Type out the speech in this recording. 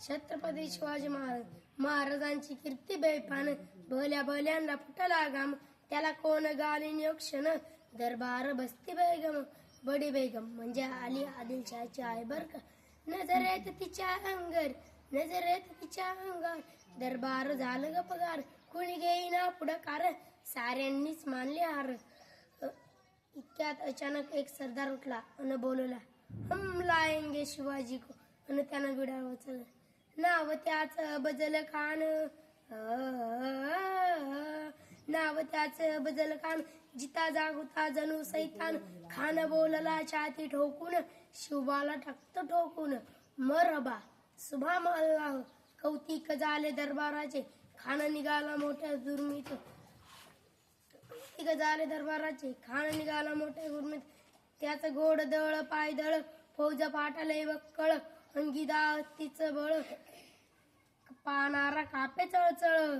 छत्रपती शिवाजी महाराजांची कीर्ती बेफान, भल्या भल्यांना फुटला घाम, त्याला कोण गालीन क्षण, दरबार बसती बेगम, बडी बेगम म्हणजे अली आदिलशाहची आई बर का. नजरेत तिच्या अंगार, नजरेत तिच्या अंगार, दरबार झालं ग पगार, कुणी घेईना पुढाकार, साऱ्यांनीच मानले हार. इतक्यात अचानक एक सरदार उठला आणि बोलला, हम लाएंगे शिवाजी को, आणि त्यानं विडा उचलला. नाव त्याचं बजल खान, नाव त्याचं बजल खान, जिता जागुता जणू सैतान, खान बोलला छाती ठोकून, शिवबाला टाकत ठोकून. मरहबा सुभान अल्लाह, कौतिक झाले दरबाराचे, खान निघाला मोठ्या दुर्मित, झाले दरबाराचे, खान निघाला मोठ्या गुरमीत. त्याचं गोड दळ पायदळ, फौज पाटाले बक्कळ, अंगी दातीच बळ, पानारा कापे चळचळ.